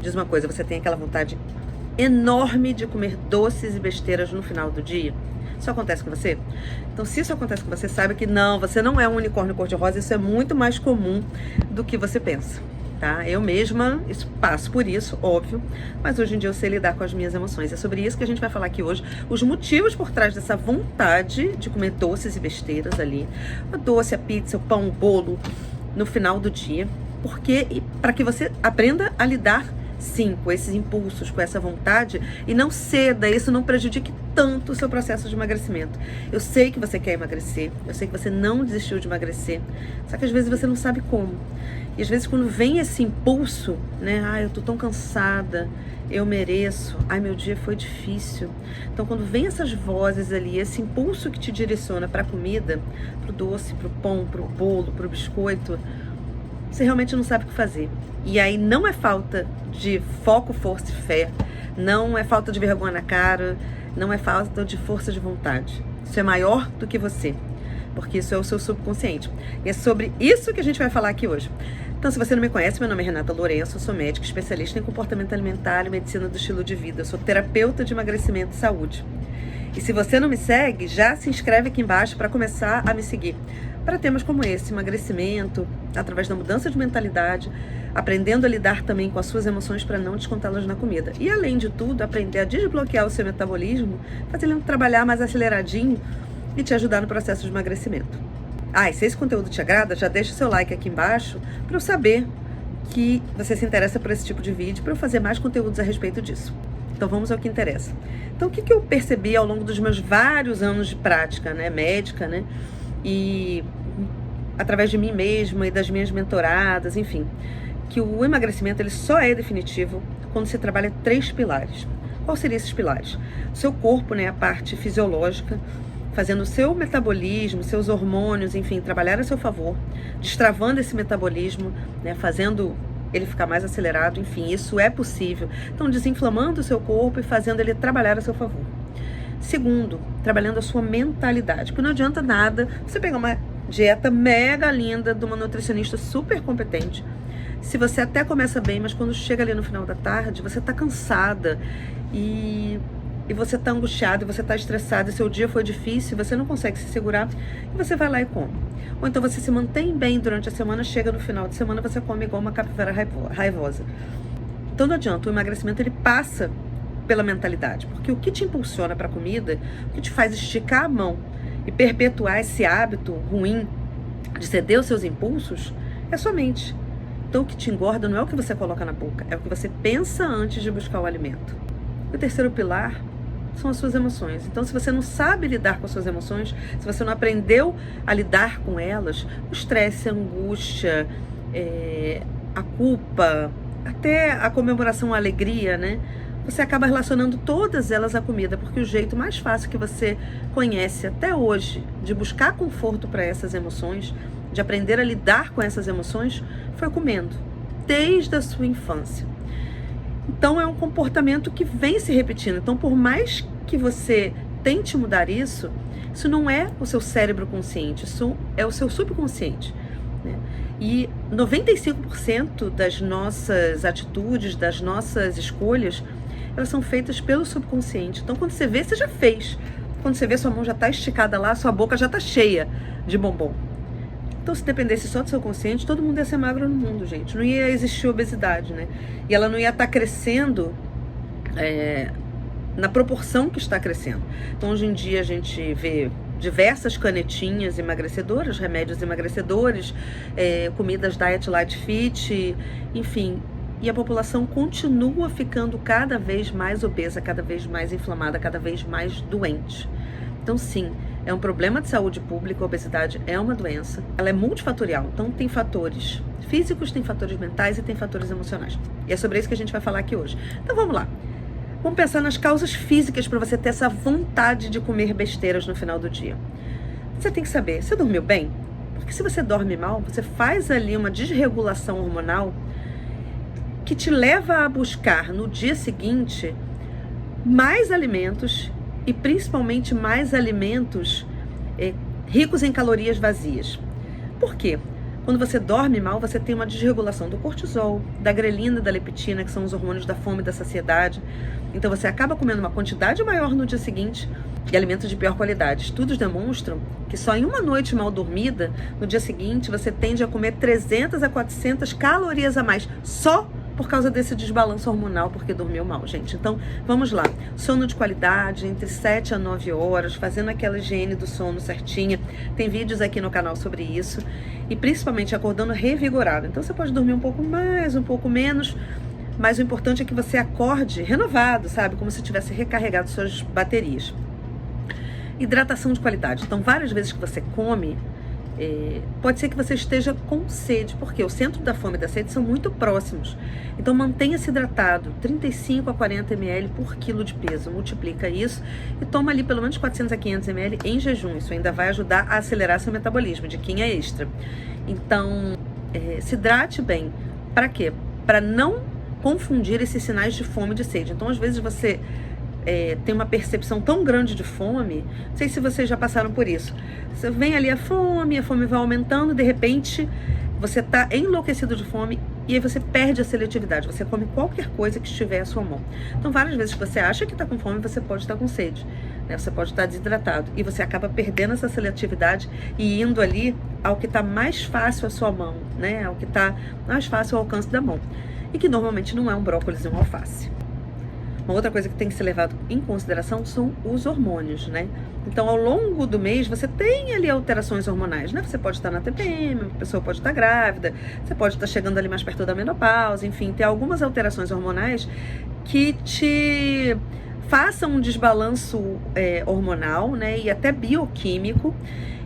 Diz uma coisa, você tem aquela vontade enorme de comer doces e besteiras no final do dia? Isso acontece com você? Então, se isso acontece com você, saiba que não, você não é um unicórnio cor-de-rosa, isso é muito mais comum do que você pensa, tá? Eu mesma passo por isso, óbvio, mas hoje em dia eu sei lidar com as minhas emoções. É sobre isso que a gente vai falar aqui hoje, os motivos por trás dessa vontade de comer doces e besteiras ali, o doce, a pizza, o pão, o bolo, no final do dia, porque para que você aprenda a lidar sim, com esses impulsos, com essa vontade, e não ceda, isso não prejudique tanto o seu processo de emagrecimento. Eu sei que você quer emagrecer, eu sei que você não desistiu de emagrecer, só que às vezes você não sabe como. E às vezes quando vem esse impulso, né, eu tô tão cansada, eu mereço, meu dia foi difícil. Então quando vem essas vozes ali, esse impulso que te direciona para a comida, pro doce, pro pão, pro bolo, pro biscoito, você realmente não sabe o que fazer. E aí não é falta de foco, força e fé, não é falta de vergonha na cara, não é falta de força de vontade. Isso é maior do que você, porque isso é o seu subconsciente. E é sobre isso que a gente vai falar aqui hoje. Então, se você não me conhece, meu nome é Renata Lourenço, eu sou médica especialista em comportamento alimentar e medicina do estilo de vida. Eu sou terapeuta de emagrecimento e saúde. E se você não me segue, já se inscreve aqui embaixo para começar a me seguir. Para temas como esse, emagrecimento, através da mudança de mentalidade, aprendendo a lidar também com as suas emoções para não descontá-las na comida. E além de tudo, aprender a desbloquear o seu metabolismo, fazendo trabalhar mais aceleradinho e te ajudar no processo de emagrecimento. E se esse conteúdo te agrada, já deixa o seu like aqui embaixo para eu saber que você se interessa por esse tipo de vídeo, para eu fazer mais conteúdos a respeito disso. Então vamos ao que interessa. Então o que eu percebi ao longo dos meus vários anos de prática, né, médica, né, e através de mim mesma e das minhas mentoradas, enfim, que o emagrecimento ele só é definitivo quando você trabalha 3 pilares. Quais seriam esses pilares? O seu corpo, né, a parte fisiológica, fazendo o seu metabolismo, seus hormônios, enfim, trabalhar a seu favor, destravando esse metabolismo, né, fazendo ele ficar mais acelerado, enfim, isso é possível. Então, desinflamando o seu corpo e fazendo ele trabalhar a seu favor. Segundo, trabalhando a sua mentalidade, porque não adianta nada você pegar uma dieta mega linda de uma nutricionista super competente, se você até começa bem, mas quando chega ali no final da tarde, você tá cansada e você tá angustiado, e você tá estressado, e seu dia foi difícil, você não consegue se segurar, e você vai lá e come. Ou então você se mantém bem durante a semana, chega no final de semana, você come igual uma capivara raivosa. Então não adianta, o emagrecimento ele passa pela mentalidade, porque o que te impulsiona para a comida, o que te faz esticar a mão e perpetuar esse hábito ruim de ceder aos seus impulsos, é sua mente. Então o que te engorda não é o que você coloca na boca, é o que você pensa antes de buscar o alimento. E o terceiro pilar são as suas emoções. Então, se você não sabe lidar com as suas emoções, se você não aprendeu a lidar com elas, o estresse, a angústia, a culpa, até a comemoração, a alegria, né? Você acaba relacionando todas elas à comida, porque o jeito mais fácil que você conhece até hoje de buscar conforto para essas emoções, de aprender a lidar com essas emoções, foi comendo, desde a sua infância. Então é um comportamento que vem se repetindo. Então, por mais que você tente mudar isso, isso não é o seu cérebro consciente, isso é o seu subconsciente, né? E 95% das nossas atitudes, das nossas escolhas, elas são feitas pelo subconsciente. Então, quando você vê, você já fez. Quando você vê, sua mão já está esticada lá, sua boca já está cheia de bombom. Então, se dependesse só do seu consciente, todo mundo ia ser magro no mundo, gente. Não ia existir obesidade, né? E ela não ia estar crescendo na proporção que está crescendo. Então, hoje em dia, a gente vê diversas canetinhas emagrecedoras, remédios emagrecedores, comidas diet light fit, enfim. E a população continua ficando cada vez mais obesa, cada vez mais inflamada, cada vez mais doente. Então, sim, é um problema de saúde pública, a obesidade é uma doença, ela é multifatorial, então tem fatores físicos, tem fatores mentais e tem fatores emocionais. E é sobre isso que a gente vai falar aqui hoje. Então vamos lá. Vamos pensar nas causas físicas para você ter essa vontade de comer besteiras no final do dia. Você tem que saber, você dormiu bem? Porque se você dorme mal, você faz ali uma desregulação hormonal que te leva a buscar no dia seguinte mais alimentos e principalmente mais alimentos ricos em calorias vazias. Por quê? Quando você dorme mal, você tem uma desregulação do cortisol, da grelina e da leptina, que são os hormônios da fome e da saciedade. Então você acaba comendo uma quantidade maior no dia seguinte e alimentos de pior qualidade. Estudos demonstram que só em uma noite mal dormida, no dia seguinte, você tende a comer 300 a 400 calorias a mais, só por causa desse desbalanço hormonal, porque dormiu mal, gente. Então, vamos lá. Sono de qualidade, entre 7 a 9 horas, fazendo aquela higiene do sono certinha. Tem vídeos aqui no canal sobre isso. E principalmente acordando revigorado. Então, você pode dormir um pouco mais, um pouco menos, mas o importante é que você acorde renovado, sabe? Como se tivesse recarregado suas baterias. Hidratação de qualidade. Então, várias vezes que você come, pode ser que você esteja com sede, porque o centro da fome e da sede são muito próximos. Então mantenha-se hidratado, 35 a 40 ml por quilo de peso, multiplica isso e toma ali pelo menos 400 a 500 ml em jejum. Isso ainda vai ajudar a acelerar seu metabolismo, de quem é extra. Então, se hidrate bem. Para quê? Para não confundir esses sinais de fome e de sede. Então, às vezes você tem uma percepção tão grande de fome, não sei se vocês já passaram por isso. Você vem ali a fome vai aumentando, de repente você está enlouquecido de fome e aí você perde a seletividade, você come qualquer coisa que estiver à sua mão. Então várias vezes que você acha que está com fome, você pode estar com sede, né? Você pode estar desidratado e você acaba perdendo essa seletividade e indo ali ao que está mais fácil à sua mão, né? Ao que está mais fácil ao alcance da mão e que normalmente não é um brócolis e um alface. Uma outra coisa que tem que ser levado em consideração são os hormônios, né? Então, ao longo do mês, você tem ali alterações hormonais, né? Você pode estar na TPM, a pessoa pode estar grávida, você pode estar chegando ali mais perto da menopausa, enfim, tem algumas alterações hormonais que te façam um desbalanço hormonal, né? E até bioquímico.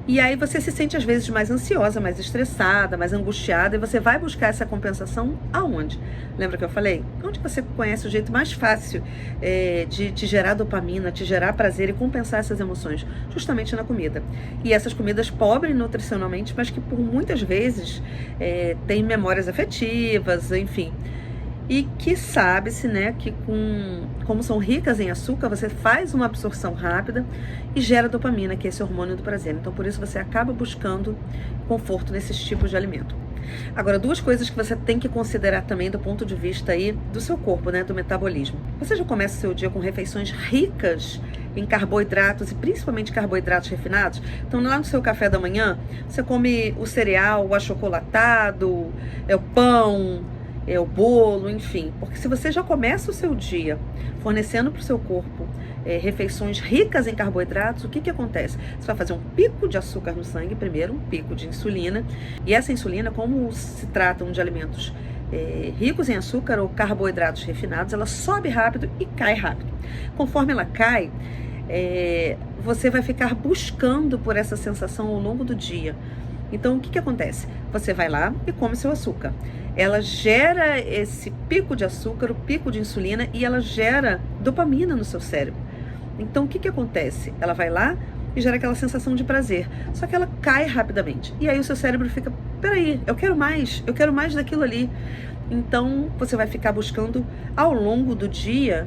E aí você se sente às vezes mais ansiosa, mais estressada, mais angustiada, e você vai buscar essa compensação aonde? Lembra que eu falei? Onde você conhece o jeito mais fácil de te gerar dopamina, te gerar prazer e compensar essas emoções? Justamente na comida. E essas comidas pobres nutricionalmente, mas que por muitas vezes têm memórias afetivas, enfim. E que sabe-se, né, que como são ricas em açúcar, você faz uma absorção rápida e gera dopamina, que é esse hormônio do prazer. Então, por isso você acaba buscando conforto nesses tipos de alimento. Agora, duas coisas que você tem que considerar também do ponto de vista aí do seu corpo, né, do metabolismo. Você já começa o seu dia com refeições ricas em carboidratos e principalmente carboidratos refinados? Então, lá no seu café da manhã, você come o cereal, o achocolatado, o pão, o bolo, enfim. Porque se você já começa o seu dia fornecendo para o seu corpo refeições ricas em carboidratos, o que acontece? Você vai fazer um pico de açúcar no sangue primeiro, um pico de insulina. E essa insulina, como se tratam de alimentos ricos em açúcar ou carboidratos refinados, ela sobe rápido e cai rápido. Conforme ela cai, você vai ficar buscando por essa sensação ao longo do dia. Então, o que acontece? Você vai lá e come seu açúcar. Ela gera esse pico de açúcar, o pico de insulina, e ela gera dopamina no seu cérebro. Então, o que acontece? Ela vai lá e gera aquela sensação de prazer. Só que ela cai rapidamente. E aí o seu cérebro fica, peraí, eu quero mais daquilo ali. Então, você vai ficar buscando ao longo do dia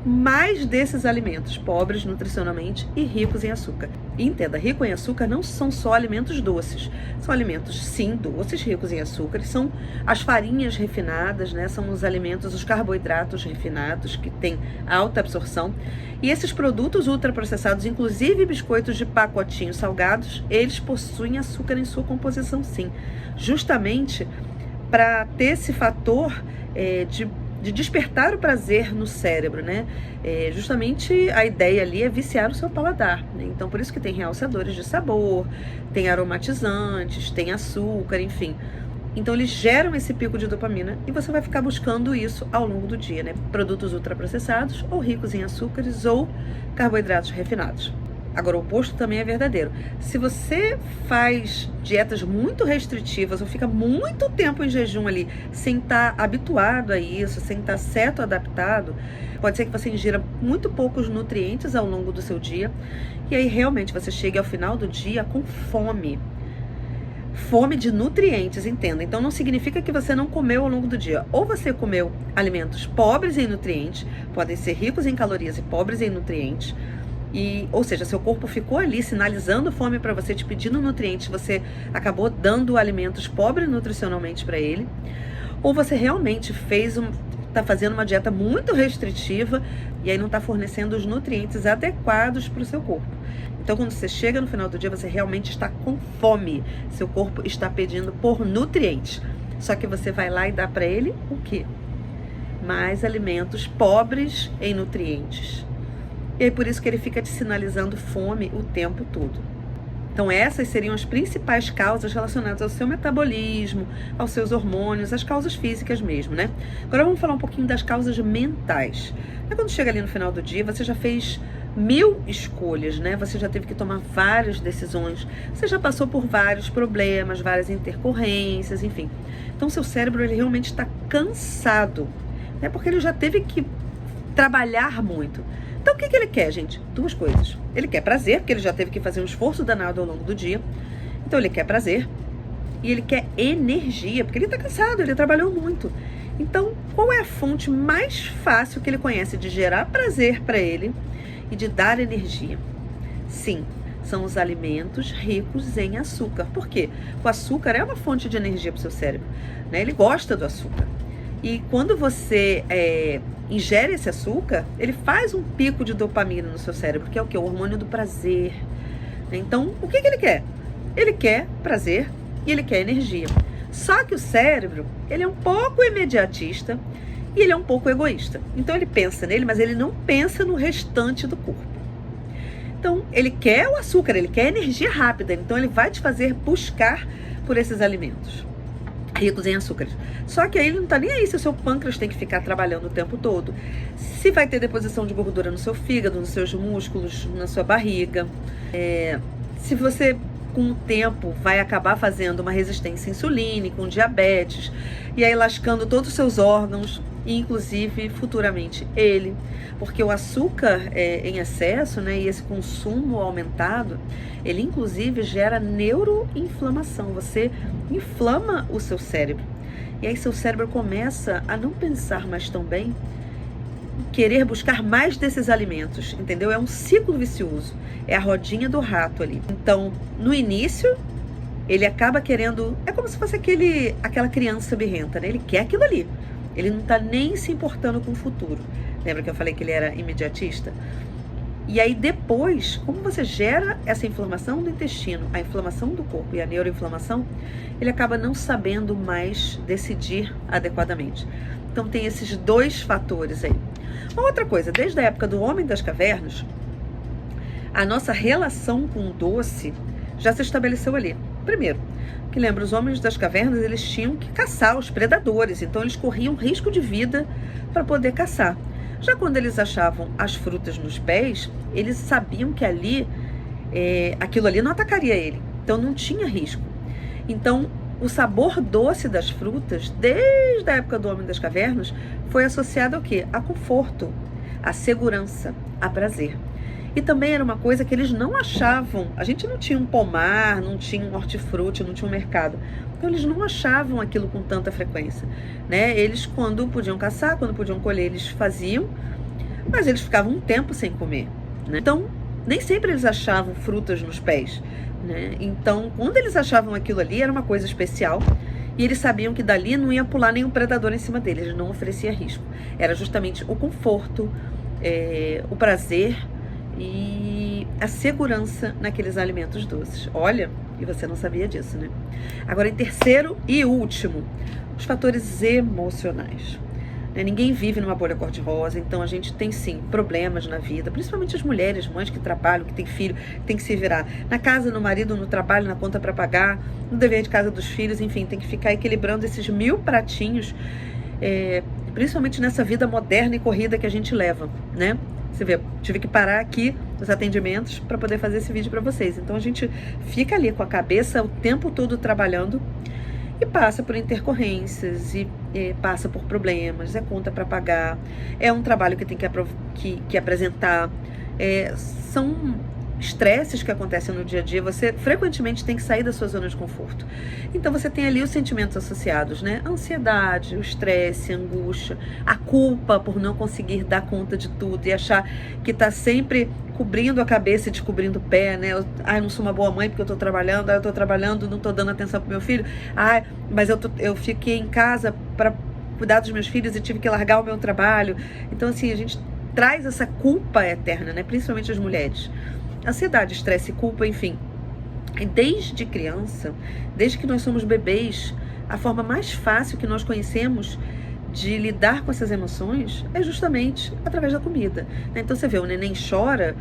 mais desses alimentos pobres nutricionalmente e ricos em açúcar. E entenda, rico em açúcar não são só alimentos doces, são alimentos sim doces, ricos em açúcar, são as farinhas refinadas, né? São os alimentos, os carboidratos refinados que têm alta absorção. E esses produtos ultraprocessados, inclusive biscoitos de pacotinhos salgados, eles possuem açúcar em sua composição sim, justamente para ter esse fator de despertar o prazer no cérebro, né? Justamente a ideia ali é viciar o seu paladar, né? Então, por isso que tem realçadores de sabor, tem aromatizantes, tem açúcar, enfim. Então, eles geram esse pico de dopamina e você vai ficar buscando isso ao longo do dia, né? Produtos ultraprocessados ou ricos em açúcares ou carboidratos refinados. Agora, o oposto também é verdadeiro. Se você faz dietas muito restritivas ou fica muito tempo em jejum ali, sem estar habituado a isso, sem estar certo, adaptado, pode ser que você ingira muito poucos nutrientes ao longo do seu dia e aí realmente você chegue ao final do dia com fome. Fome de nutrientes, entenda. Então não significa que você não comeu ao longo do dia. Ou você comeu alimentos pobres em nutrientes, podem ser ricos em calorias e pobres em nutrientes, Ou seja, seu corpo ficou ali sinalizando fome para você, te pedindo nutrientes, você acabou dando alimentos pobres nutricionalmente para ele, ou você realmente está fazendo uma dieta muito restritiva e aí não está fornecendo os nutrientes adequados para o seu corpo. Então, quando você chega no final do dia, você realmente está com fome, seu corpo está pedindo por nutrientes, só que você vai lá e dá para ele o quê? Mais alimentos pobres em nutrientes. E aí por isso que ele fica te sinalizando fome o tempo todo. Então essas seriam as principais causas relacionadas ao seu metabolismo, aos seus hormônios, as causas físicas mesmo, né? Agora vamos falar um pouquinho das causas mentais. Quando chega ali no final do dia, você já fez 1000 escolhas, né? Você já teve que tomar várias decisões, você já passou por vários problemas, várias intercorrências, enfim. Então seu cérebro ele realmente está cansado, né? Porque ele já teve que trabalhar muito. Então o que ele quer, gente? Duas coisas. Ele quer prazer, porque ele já teve que fazer um esforço danado ao longo do dia. Então ele quer prazer e ele quer energia, porque ele está cansado, ele trabalhou muito. Então qual é a fonte mais fácil que ele conhece de gerar prazer para ele e de dar energia? Sim, são os alimentos ricos em açúcar. Por quê? O açúcar é uma fonte de energia para o seu cérebro, né? Ele gosta do açúcar. E quando você ingere esse açúcar, ele faz um pico de dopamina no seu cérebro, que é o quê? O hormônio do prazer. Então, o que ele quer? Ele quer prazer e ele quer energia. Só que o cérebro, ele é um pouco imediatista e ele é um pouco egoísta. Então, ele pensa nele, mas ele não pensa no restante do corpo. Então, ele quer o açúcar, ele quer energia rápida. Então, ele vai te fazer buscar por esses alimentos ricos em açúcares. Só que aí ele não tá nem aí se o seu pâncreas tem que ficar trabalhando o tempo todo, se vai ter deposição de gordura no seu fígado, nos seus músculos, na sua barriga, se você com o tempo vai acabar fazendo uma resistência insulínica, um diabetes, e aí lascando todos os seus órgãos, e inclusive futuramente ele, porque o açúcar em excesso, né, e esse consumo aumentado, ele inclusive gera neuroinflamação, você inflama o seu cérebro, e aí seu cérebro começa a não pensar mais tão bem, querer buscar mais desses alimentos, entendeu? É um ciclo vicioso, é a rodinha do rato ali. Então, no início, ele acaba querendo, é como se fosse aquela criança birrenta, né? Ele quer aquilo ali, ele não tá nem se importando com o futuro. Lembra que eu falei que ele era imediatista? E aí depois, como você gera essa inflamação do intestino, a inflamação do corpo e a neuroinflamação, ele acaba não sabendo mais decidir adequadamente. Então tem esses dois fatores aí. Uma outra coisa, desde a época do Homem das Cavernas, a nossa relação com o doce já se estabeleceu ali. Primeiro, que lembra, os homens das cavernas, eles tinham que caçar os predadores, então eles corriam risco de vida para poder caçar. Já quando eles achavam as frutas nos pés, eles sabiam que ali, aquilo ali não atacaria ele, então não tinha risco. Então, o sabor doce das frutas, desde a época do Homem das Cavernas, foi associado ao quê? A conforto, a segurança, a prazer. E também era uma coisa que eles não achavam, a gente não tinha um pomar, não tinha um hortifruti, não tinha um mercado. Então eles não achavam aquilo com tanta frequência, né? Eles quando podiam caçar, quando podiam colher, eles faziam, mas eles ficavam um tempo sem comer, né? Então nem sempre eles achavam frutas nos pés, né? Então quando eles achavam aquilo ali era uma coisa especial e eles sabiam que dali não ia pular nenhum predador em cima deles, não oferecia risco. Era justamente o conforto, o prazer e a segurança naqueles alimentos doces. Olha, e você não sabia disso, né? Agora, em terceiro e último, os fatores emocionais. Ninguém vive numa bolha cor-de-rosa, então a gente tem sim problemas na vida, principalmente as mulheres, mães que trabalham, que têm filho, que tem que se virar na casa, no marido, no trabalho, na conta para pagar, no dever de casa dos filhos, enfim, tem que ficar equilibrando esses 1000 pratinhos, principalmente nessa vida moderna e corrida que a gente leva, né? Você vê, tive que parar aqui os atendimentos para poder fazer esse vídeo para vocês. Então a gente fica ali com a cabeça o tempo todo trabalhando e passa por intercorrências e passa por problemas, é conta para pagar, é um trabalho que tem que apresentar, são estresses que acontecem no dia a dia, você frequentemente tem que sair da sua zona de conforto. Então você tem ali os sentimentos associados, né? A ansiedade, o estresse, a angústia, a culpa por não conseguir dar conta de tudo e achar que está sempre cobrindo a cabeça e descobrindo o pé, né? Eu não sou uma boa mãe porque eu tô trabalhando, eu tô trabalhando, não tô dando atenção pro meu filho. Mas eu fiquei em casa para cuidar dos meus filhos e tive que largar o meu trabalho. Então, assim, a gente traz essa culpa eterna, né? Principalmente as mulheres. Ansiedade, estresse, culpa, enfim. E desde criança, desde que nós somos bebês, a forma mais fácil que nós conhecemos de lidar com essas emoções é justamente através da comida, né? Então você vê, o neném chora,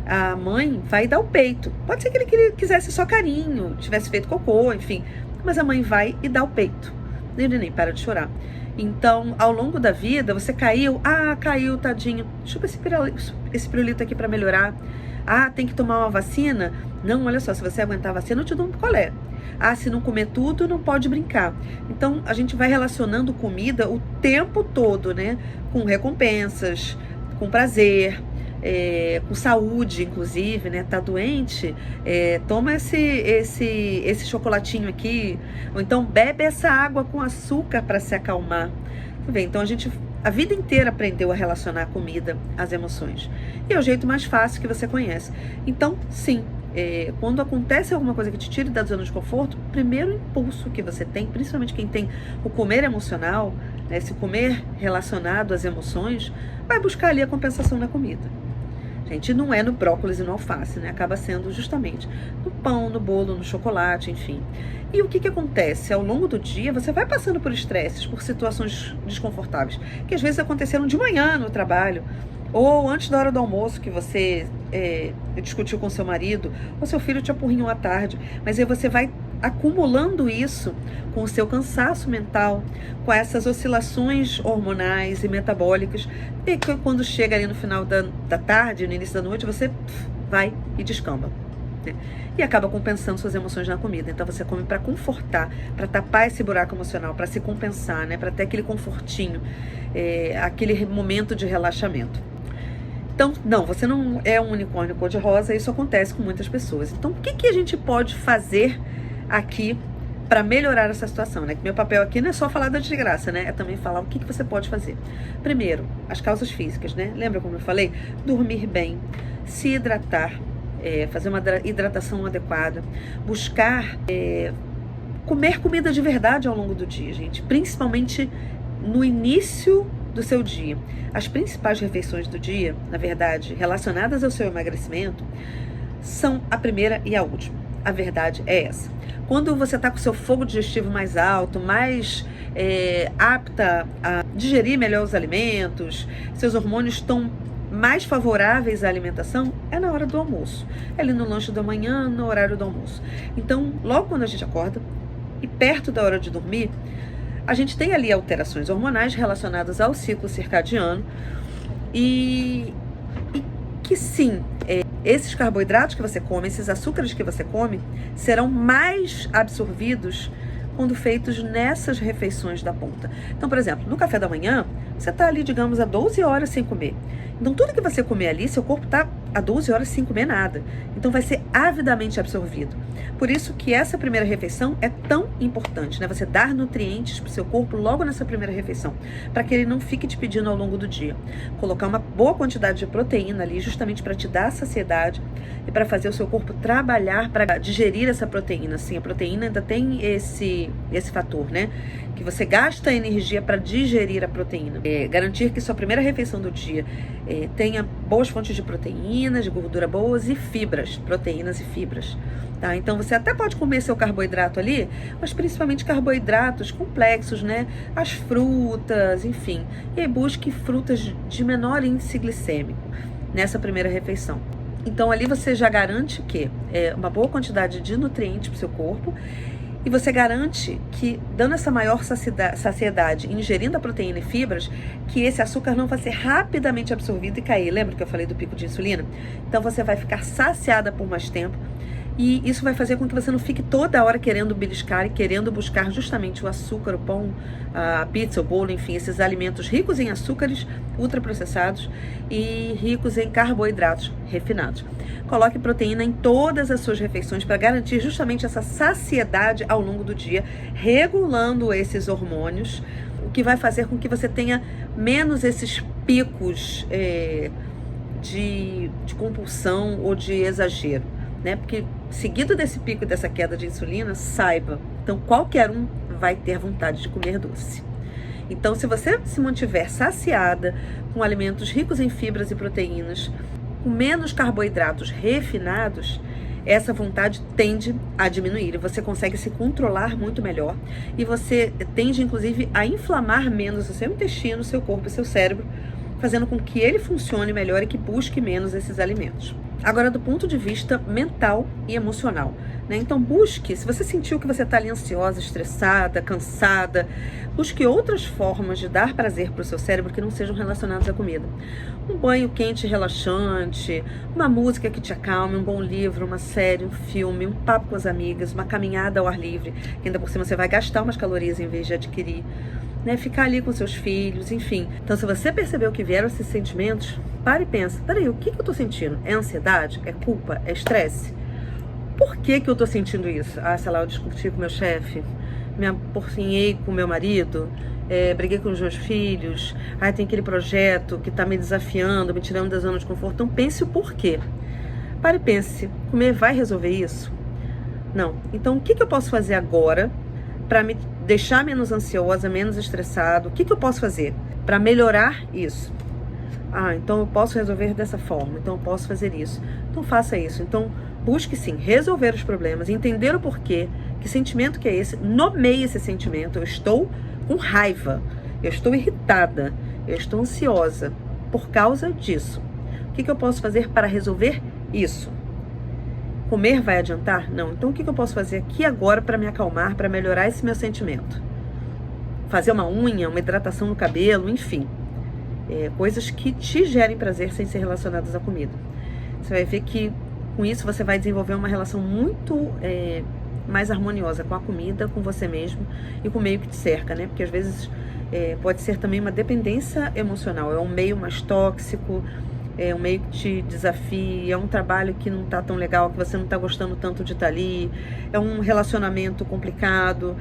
a mãe vai dar o peito. Pode ser que ele quisesse só carinho, tivesse feito cocô, enfim, mas a mãe vai e dá o peito. E o neném para de chorar. Então, ao longo da vida, você caiu, caiu, tadinho, chupa esse pirulito aqui para melhorar. Tem que tomar uma vacina? Não, olha só, se você aguentar a vacina, eu te dou um picolé. Se não comer tudo, não pode brincar. Então, a gente vai relacionando comida o tempo todo, né? Com recompensas, com prazer, com saúde, inclusive, né? Tá doente? Toma esse chocolatinho aqui. Ou então, bebe essa água com açúcar para se acalmar. Então, a vida inteira aprendeu a relacionar a comida às emoções. E é o jeito mais fácil que você conhece. Então, sim, quando acontece alguma coisa que te tire da zona de conforto, o primeiro impulso que você tem, principalmente quem tem o comer emocional, né, esse comer relacionado às emoções, vai buscar ali a compensação na comida. Gente, não é no brócolis e no alface, né? Acaba sendo justamente no pão, no bolo, no chocolate, enfim. E o que acontece? Ao longo do dia, você vai passando por estresses, por situações desconfortáveis, que às vezes aconteceram de manhã no trabalho, ou antes da hora do almoço, que você discutiu com seu marido, ou seu filho te apurrinhou à tarde. Mas aí você vai acumulando isso com o seu cansaço mental, com essas oscilações hormonais e metabólicas, e que quando chega ali no final da tarde, no início da noite, você vai e descamba, né? E acaba compensando suas emoções na comida. Então você come para confortar, para tapar esse buraco emocional, para se compensar, né? Para ter aquele confortinho, aquele momento de relaxamento. Então, não, você não é um unicórnio cor-de-rosa, isso acontece com muitas pessoas. Então, o que a gente pode fazer aqui para melhorar essa situação, né? Que meu papel aqui não é só falar da desgraça, né? É também falar o que você pode fazer. Primeiro, as causas físicas, né? Lembra como eu falei? Dormir bem, se hidratar, fazer uma hidratação adequada, buscar comer comida de verdade ao longo do dia, gente. Principalmente no início do seu dia. As principais refeições do dia, na verdade, relacionadas ao seu emagrecimento, são a primeira e a última. A verdade é essa. Quando você está com o seu fogo digestivo mais alto, mais apta a digerir melhor os alimentos, seus hormônios estão mais favoráveis à alimentação, é na hora do almoço. É ali no lanche da manhã, no horário do almoço. Então, logo quando a gente acorda e perto da hora de dormir, a gente tem ali alterações hormonais relacionadas ao ciclo circadiano e que sim, esses carboidratos que você come, esses açúcares que você come, serão mais absorvidos quando feitos nessas refeições da ponta. Então, por exemplo, no café da manhã, você está ali, digamos, há 12 horas sem comer. Então, tudo que você comer ali, seu corpo está há 12 horas sem comer nada. Então, vai ser avidamente absorvido. Por isso que essa primeira refeição é tão importante, né? Você dar nutrientes para o seu corpo logo nessa primeira refeição, para que ele não fique te pedindo ao longo do dia. Colocar uma boa quantidade de proteína ali, justamente para te dar saciedade e para fazer o seu corpo trabalhar para digerir essa proteína. Sim, a proteína ainda tem esse fator, né? Que você gasta energia para digerir a proteína. Garantir que sua primeira refeição do dia tenha boas fontes de proteínas, de gordura boas e fibras, proteínas e fibras. Tá? Então você até pode comer seu carboidrato ali, mas principalmente carboidratos complexos, né? As frutas, enfim. E aí busque frutas de menor índice glicêmico nessa primeira refeição. Então ali você já garante que uma boa quantidade de nutrientes para o seu corpo. E você garante que, dando essa maior saciedade, ingerindo a proteína e fibras, que esse açúcar não vai ser rapidamente absorvido e cair. Lembra que eu falei do pico de insulina? Então você vai ficar saciada por mais tempo E isso vai fazer com que você não fique toda hora querendo beliscar e querendo buscar justamente o açúcar, o pão, a pizza, o bolo, enfim, esses alimentos ricos em açúcares ultraprocessados e ricos em carboidratos refinados. Coloque proteína em todas as suas refeições para garantir justamente essa saciedade ao longo do dia, regulando esses hormônios, o que vai fazer com que você tenha menos esses picos de compulsão ou de exagero, né? Porque seguido desse pico e dessa queda de insulina, saiba, então qualquer um vai ter vontade de comer doce. Então, se você se mantiver saciada com alimentos ricos em fibras e proteínas, com menos carboidratos refinados, essa vontade tende a diminuir e você consegue se controlar muito melhor e você tende, inclusive, a inflamar menos o seu intestino, o seu corpo e seu cérebro, fazendo com que ele funcione melhor e que busque menos esses alimentos. Agora, do ponto de vista mental e emocional, né? Então busque, se você sentiu que você está ali ansiosa, estressada, cansada, busque outras formas de dar prazer para o seu cérebro que não sejam relacionadas à comida. Um banho quente relaxante, uma música que te acalme, um bom livro, uma série, um filme, um papo com as amigas, uma caminhada ao ar livre, que ainda por cima você vai gastar umas calorias em vez de adquirir. Né, ficar ali com seus filhos, enfim. Então, se você percebeu que vieram esses sentimentos, pare e pensa, peraí, o que eu tô sentindo? É ansiedade? É culpa? É estresse? Por que eu tô sentindo isso? Ah, sei lá, eu discuti com meu chefe, me aporcinhei com meu marido, briguei com os meus filhos, tem aquele projeto que tá me desafiando, me tirando da zona de conforto. Então, pense o porquê. Pare e pense, comer vai resolver isso? Não. Então, o que eu posso fazer agora para me deixar menos ansiosa, menos estressado? O que eu posso fazer para melhorar isso? Então eu posso resolver dessa forma, então eu posso fazer isso. Então faça isso. Então busque sim resolver os problemas, entender o porquê, que sentimento que é esse, nomeie esse sentimento. Eu estou com raiva, eu estou irritada, eu estou ansiosa por causa disso. O que eu posso fazer para resolver isso? Comer vai adiantar? Não. Então o que eu posso fazer aqui agora para me acalmar, para melhorar esse meu sentimento? Fazer uma unha, uma hidratação no cabelo, enfim. Coisas que te gerem prazer sem ser relacionadas à comida. Você vai ver que com isso você vai desenvolver uma relação muito mais harmoniosa com a comida, com você mesmo e com o meio que te cerca, né? Porque às vezes pode ser também uma dependência emocional. É um meio mais tóxico, é um meio que te desafia, é um trabalho que não tá tão legal, que você não tá gostando tanto de estar ali, é um relacionamento complicado,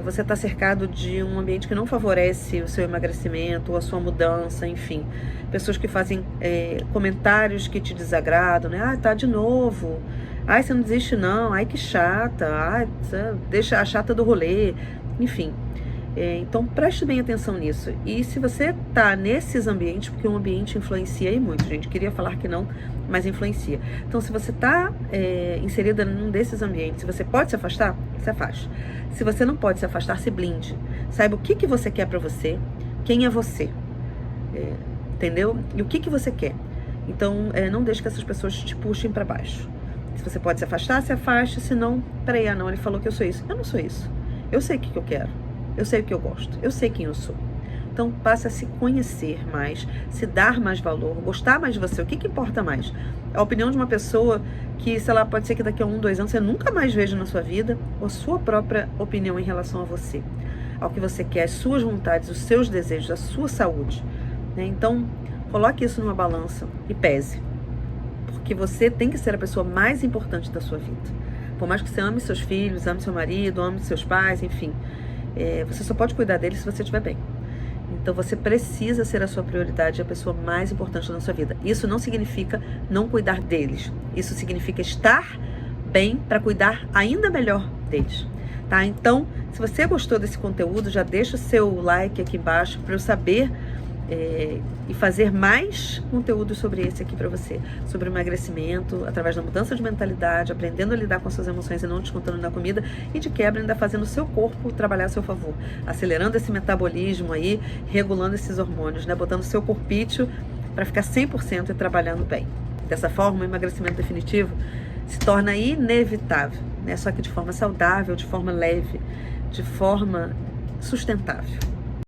você tá cercado de um ambiente que não favorece o seu emagrecimento ou a sua mudança, enfim. Pessoas que fazem comentários que te desagradam, né? Tá de novo. Você não desiste não. Que chata. Deixa a chata do rolê. Enfim. Então preste bem atenção nisso. E se você tá nesses ambientes, porque o ambiente influencia e muito, gente, queria falar que não, mas influencia. Então se você tá inserida num desses ambientes, se você pode se afastar, se afaste. Se você não pode se afastar, se blinde. Saiba o que você quer pra você, quem é você, entendeu? E o que você quer. Então não deixe que essas pessoas te puxem pra baixo. Se você pode se afastar, se afaste. Se não, peraí, não, ele falou que eu sou isso. Eu não sou isso. Eu sei o que eu quero. Eu sei o que eu gosto, eu sei quem eu sou. Então passe a se conhecer mais, se dar mais valor, gostar mais de você. O que importa mais? A opinião de uma pessoa que, sei lá, pode ser que daqui a 1, 2 anos você nunca mais veja na sua vida, ou a sua própria opinião em relação a você, ao que você quer, as suas vontades, os seus desejos, a sua saúde, né? Então coloque isso numa balança e pese, porque você tem que ser a pessoa mais importante da sua vida. Por mais que você ame seus filhos, ame seu marido, ame seus pais, enfim, você só pode cuidar deles se você estiver bem. Então você precisa ser a sua prioridade, a pessoa mais importante na sua vida. Isso não significa não cuidar deles. Isso significa estar bem para cuidar ainda melhor deles. Tá? Então, se você gostou desse conteúdo, já deixa o seu like aqui embaixo para eu saber e fazer mais conteúdo sobre esse aqui para você, sobre o emagrecimento, através da mudança de mentalidade, aprendendo a lidar com as suas emoções e não descontando na comida, e de quebra ainda fazendo o seu corpo trabalhar a seu favor, acelerando esse metabolismo aí, regulando esses hormônios, né? Botando o seu corpício para ficar 100% e trabalhando bem. Dessa forma, o emagrecimento definitivo se torna inevitável, né? Só que de forma saudável, de forma leve, de forma sustentável.